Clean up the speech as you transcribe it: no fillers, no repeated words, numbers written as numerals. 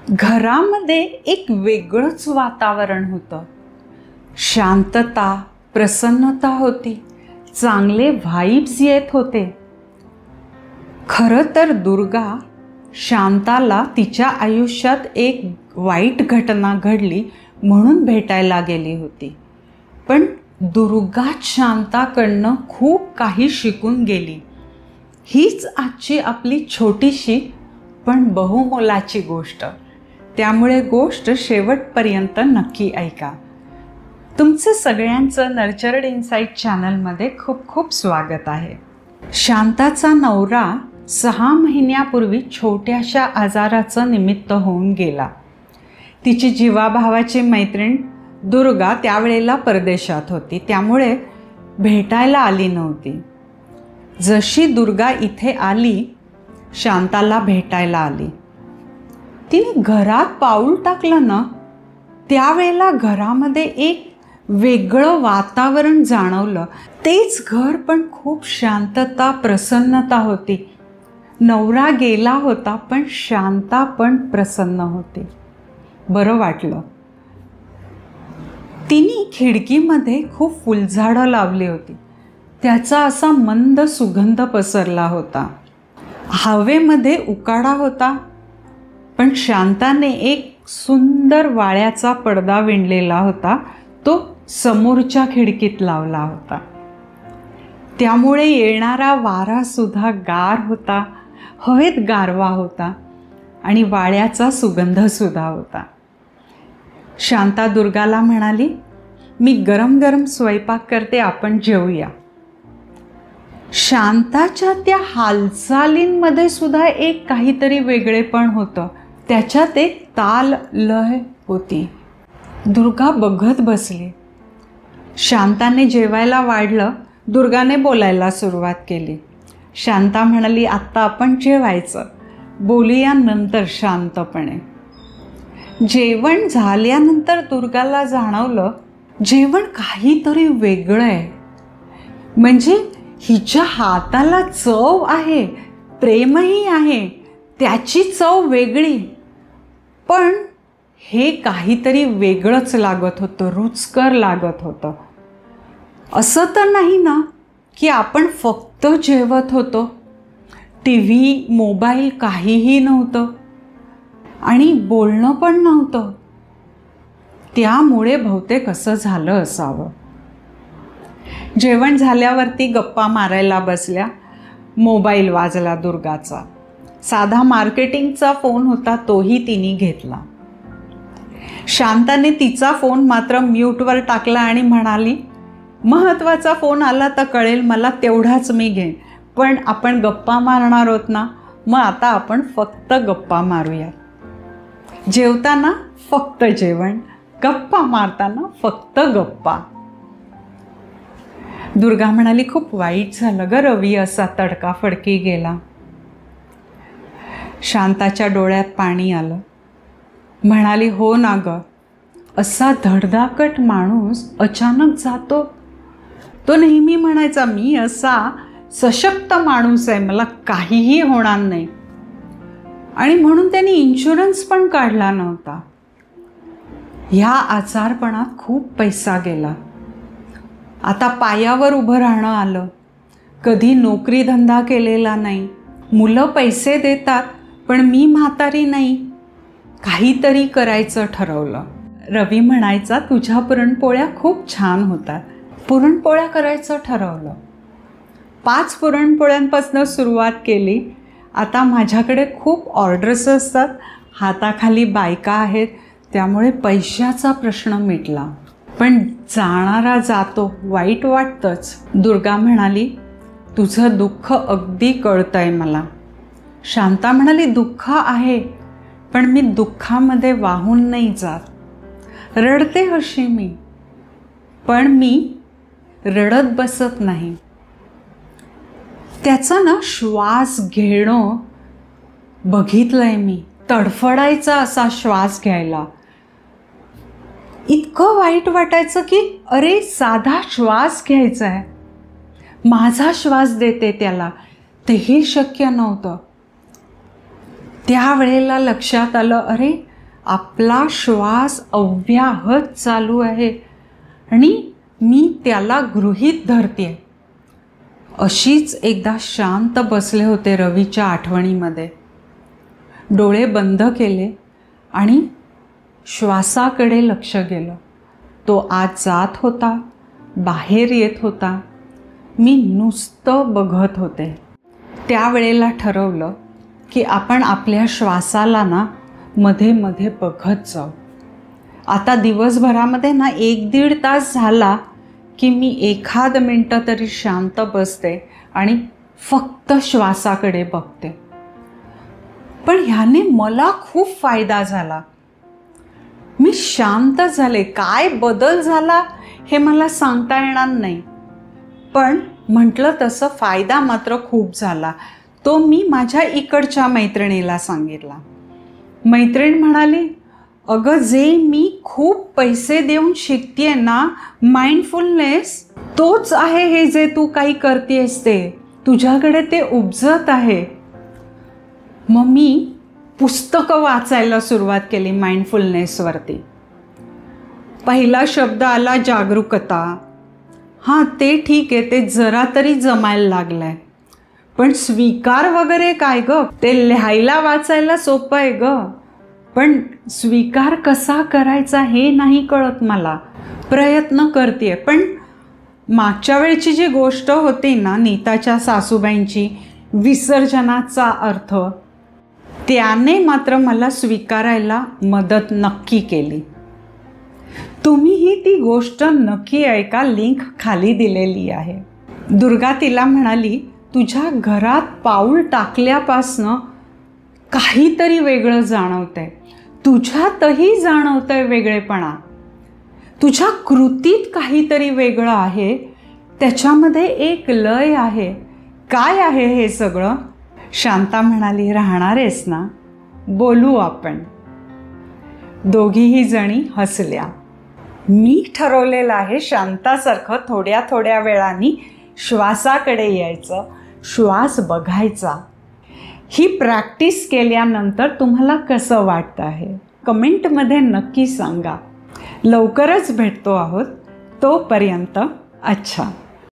घरामध्ये एक वेगळंच वातावरण होतं. शांतता, प्रसन्नता होती, चांगले व्हाइब्स येत होते. खरं तर दुर्गा शांताला तिच्या आयुष्यात एक वाईट घटना घडली म्हणून भेटायला गेली होती. पण दुर्गा शांताकडनं खूप काही शिकून गेली. हीच आजची आपली छोटीशी पण बहुमोलाची गोष्ट. त्यामुळे गोष्ट शेवटपर्यंत नक्की ऐका. तुमचं सगळ्यांचं नर्चर्ड इनसाइट चॅनलमध्ये खूप खूप स्वागत आहे. शांताचा नवरा 6 महिन्यापूर्वी छोट्याशा आजाराचं निमित्त होऊन गेला. तिची जीवाभावाची मैत्रीण दुर्गा त्यावेळेला परदेशात होती, त्यामुळे भेटायला आली नव्हती. जशी दुर्गा इथे आली, शांताला भेटायला आली. तिने घरात पाऊल टाकलं ना, त्यावेळेला घरामध्ये एक वेगळं वातावरण जाणवलं. तेच घर पण खूप शांतता, प्रसन्नता होती. नवरा गेला होता पण शांता पण प्रसन्न होती. बरं वाटलं. तिने खिडकीमध्ये खूप फुलझाडं लावली होती. त्याचा असा मंद सुगंध पसरला होता. हवेमध्ये उकाडा होता, पण शांताने एक सुंदर वाळ्याचा पडदा विणलेला होता, तो समोरच्या खिडकीत लावला होता. त्यामुळे येणारा वारासुद्धा गार होता, हवेत गारवा होता आणि वाळ्याचा सुगंधसुद्धा होता. शांता दुर्गाला म्हणाली, मी गरम गरम स्वयंपाक करते, आपण जेवूया. शांताच्या त्या हालचालींमध्ये सुद्धा एक काहीतरी वेगळेपण होतं. त्याच्यात एक ताल लय होती. दुर्गा बघत बसली. शांताने जेवायला वाढलं. दुर्गाने बोलायला सुरुवात केली. शांता म्हणाली, आत्ता आपण जेवायचं, बोलूया नंतर शांतपणे. जेवण झाल्यानंतर दुर्गाला जाणवलं, जेवण काहीतरी वेगळं आहे. म्हणजे हिच्या हाताला चव आहे, प्रेमही आहे, त्याची चव वेगळी. पण हे काहीतरी वेगळंच लागत होतं, रुचकर लागत होतं. असं तर नाही ना की आपण फक्त जेवत होतो, TV, मोबाईल काहीही नव्हतं आणि बोलणं पण नव्हतं. त्यामुळे बहुतेक असं झालं असावं. जेवण झाल्यावरती गप्पा मारायला बसल्या. मोबाईल वाजला दुर्गाचा. साधा मार्केटिंगचा फोन होता, तोही तिने घेतला. शांताने तिचा फोन मात्र म्यूटवर टाकला आणि म्हणाली, महत्त्वाचा फोन आला तर कळेल मला, तेवढाच मी घेईन. पण आपण गप्पा मारणार आहोत ना, मग आता आपण फक्त गप्पा मारूया. जेवताना फक्त जेवण, गप्पा मारताना फक्त गप्पा. दुर्गा म्हणाली, खूप वाईट झालं ग रवी, असा तडकाफडकी गेला. शांताच्या डोळ्यात पाणी आलं. म्हणाली, हो ना ग, असा धडधाकट माणूस अचानक जातो. तो नेहमी म्हणायचा, मी असा सशक्त माणूस आहे, मला काहीही होणार नाही. आणि म्हणून त्यांनी इन्शुरन्स पण काढला नव्हता. ह्या आजारपणात खूप पैसा गेला. आता पायावर उभं राहणं आलं. कधी नोकरी धंदा केलेला नाही. मुलं पैसे देतात, पण मी म्हातारी नाही. काहीतरी करायचं ठरवलं. रवी म्हणायचा, तुझ्या पुरणपोळ्या खूप छान होतात. पुरणपोळ्या करायचं ठरवलं. 5 पुरणपोळ्यांपासून सुरुवात केली. आता माझ्याकडे खूप ऑर्डर्स असतात, हाताखाली बायका आहेत, त्यामुळे पैशाचा प्रश्न मिटला. पण जाणारा जातो, वाईट वाटतंच. दुर्गा म्हणाली, तुझं दुःख अगदी कळतंय मला. शांता म्हणाली, दुःख आहे, पण मी दुःखामध्ये वाहून नाही जात. रडते अशी मी, पण मी रडत बसत नाही. त्याचा ना श्वास घेणं बघितलंय मी. तडफडायचा असा श्वास घ्यायला. इतकं वाईट वाटायचं की अरे, साधा श्वास घ्यायचा आहे, माझा श्वास देते त्याला, तेही शक्य नव्हतं. त्यावेळेला लक्षात आलं, अरे आपला श्वास अव्याहत चालू आहे आणि मी त्याला गृहीत धरते. अशीच एकदा शांत बसले होते रवीच्या आठवणीमध्ये. डोळे बंद केले आणि श्वासाकडे लक्ष गेलं. तो आत जात होता, बाहेर येत होता. मी नुसतं बघत होते. त्यावेळेला ठरवलं की आपण आपल्या श्वासाला ना मध्ये मध्ये बघत जाऊ. आता दिवसभरामध्ये ना 1-1.5 तास झाला की मी एखाद मिनटं तरी शांत बसते आणि फक्त श्वासाकडे बघते. पण ह्याने मला खूप फायदा झाला. मी शांत झाले. काय बदल झाला हे मला सांगता येणार नाही, पण म्हटलं तसं फायदा मात्र खूप झाला. तो मी माझ्या इकडच्या मैत्रिणीला सांगितला. मैत्रीण म्हणाली, अगं जे मी खूप पैसे देऊन शिकतेय ना माइंडफुलनेस, तोच आहे हे जे तू काही करतेस ते तुझ्याकडे ते उपजत आहे. मग मी पुस्तकं वाचायला सुरुवात केली माइंडफुलनेसवरती. पहिला शब्द आला जागरूकता. हां, ते ठीक आहे, ते जरा तरी जमायला लागलंय. पण स्वीकार वगैरे काय ग, ते लिहायला वाचायला सोपं आहे ग, पण स्वीकार कसा करायचा हे नाही कळत मला. प्रयत्न करते. पण मागच्या वेळची जी गोष्ट होती ना नीताच्या सासूबाईंची, विसर्जनाचा अर्थ, त्याने मात्र मला स्वीकारायला मदत नक्की केली. तुम्हीही ती गोष्ट नक्की ऐका. लिंक खाली दिलेली आहे. दुर्गा तिला म्हणाली, तुझ्या घरात पाऊल टाकल्यापासनं काहीतरी वेगळं जाणवतंय. तुझ्यातही जाणवतंय वेगळेपणा. तुझ्या कृतीत काहीतरी वेगळं आहे. त्याच्यामध्ये एक लय आहे. काय आहे हे सगळं? शांता म्हणाली, राहणार आहेस ना, बोलू आपण. दोघीही जणी हसल्या. मी ठरवलेलं आहे शांतासारखं थोड्या थोड्या वेळाने श्वासाकडे यायचं, श्वास बघायचा. ही प्रॅक्टिस केल्यानंतर तुम्हाला कसं वाटतं आहे कमेंटमध्ये नक्की सांगा. लवकरच भेटतो आहोत. तोपर्यंत अच्छा.